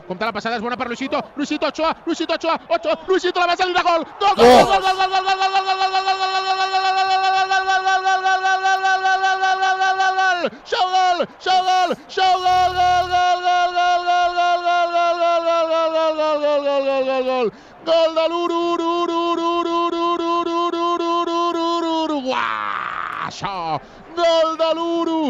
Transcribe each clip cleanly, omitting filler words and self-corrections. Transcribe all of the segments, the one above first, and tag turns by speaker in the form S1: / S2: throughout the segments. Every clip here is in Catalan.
S1: compta la passada, és bona per Luisito, Ochoa, Luisito, la vaselina, gol, gol de l'Uruguaixo, gol de l'Uruguaixo.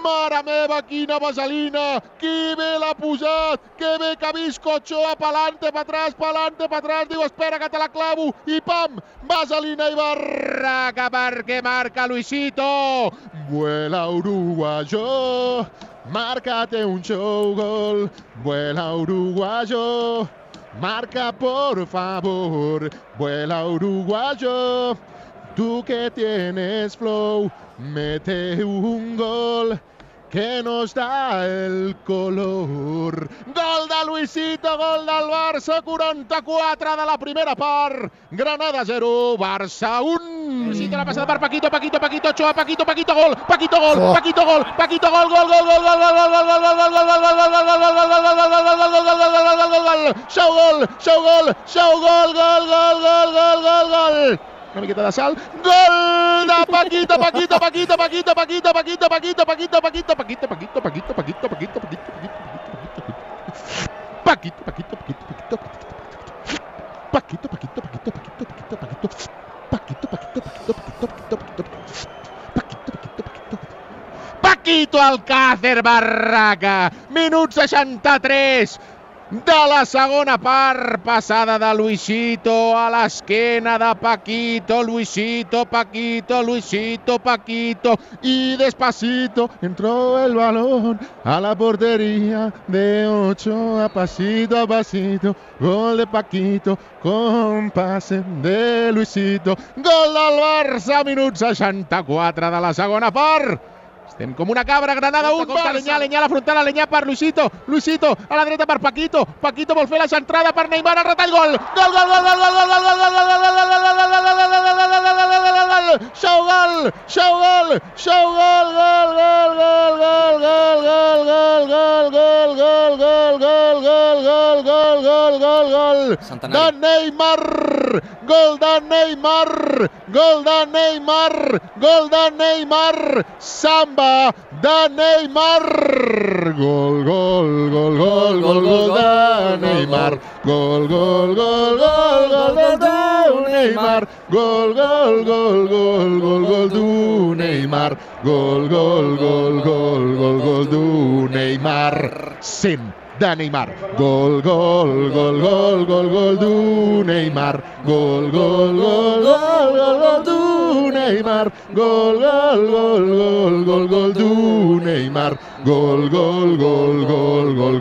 S1: Mare meva, quina vaselina! Que bé l'ha posat! Que bé que ha vist Ochoa, pa'lante, pa' atrás, diu, espera que te la clavo, i pam! Vaselina i barraca perquè marca Luisito! Vuela uruguayo, márcate un show gol. Vuela uruguayo, marca por favor. Vuela uruguayo, tú que tienes flow, mete un gol que nos da el color. Gol de Luisito, gol del Barça, 44 de la primera part. Granada 0, Barça 1. Luisito la passada per Paquito, Ochoa, Paquito, gol, Show gol. Una miqueta de salt. Gol de Paquito. Paquito Alcácer Barraca, minut 63 de la segona part, passada de Luisito a l'esquena de Paquito, Luisito, y despacito entró el balón a la portería de Ochoa, pasito a pasito, gol de Paquito con pase de Luisito, gol del Barça, minut 64 de la segona part. Estem com una cabra, Granada 1, Barça. Lenyà a la frontal, Lenyà per Luisito, a la dreta per Paquito, vol fer la centrada per Neymar, el retall, gol, gol de Neymar, samba de Neymar, gol de Neymar, gol du Neymar, gol du Neymar, gol du Neymar, 100 de Neymar, gol du Neymar, gol du Neymar, gol du Neymar,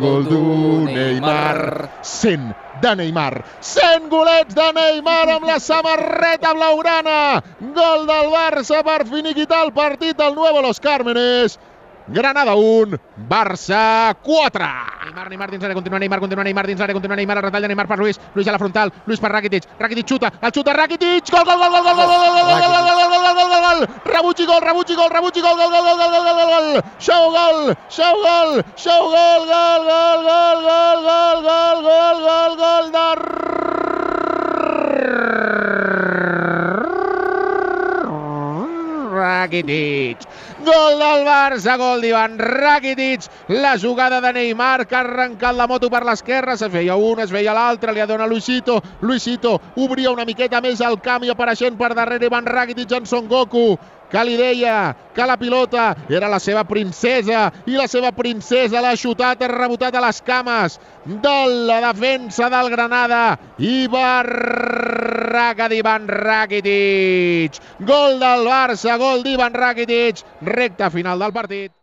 S1: gol du Neymar, 100 de Neymar, 100 golets de Neymar amb la samarreta blaugrana, gol del Barça per finiquitar el partit al Nuevo Los Cármenes. Granada 1, Barça 4. Neymar dins l'àrea, continua Neymar dins l'àrea, el retall de Neymar per Luis a la frontal, Luis per Rakitic xuta, Rakitic, gol, rebutgi gol, show gol, de Rakitic. Gol del Barça, gol d'Ivan Rakitic. La jugada de Neymar que ha arrencat la moto per l'esquerra. Se feia un, es veia l'altre, li dona Luisito. Luisito obria una miqueta més el camp i apareixent per darrere Ivan Rakitic en Son Goku, que li deia que la pilota era la seva princesa i la seva princesa l'ha xutat, ha rebotat a les cames de la defensa del Granada i barraca d'Ivan Rakitic. Gol del Barça, gol d'Ivan Rakitic, recta final del partit.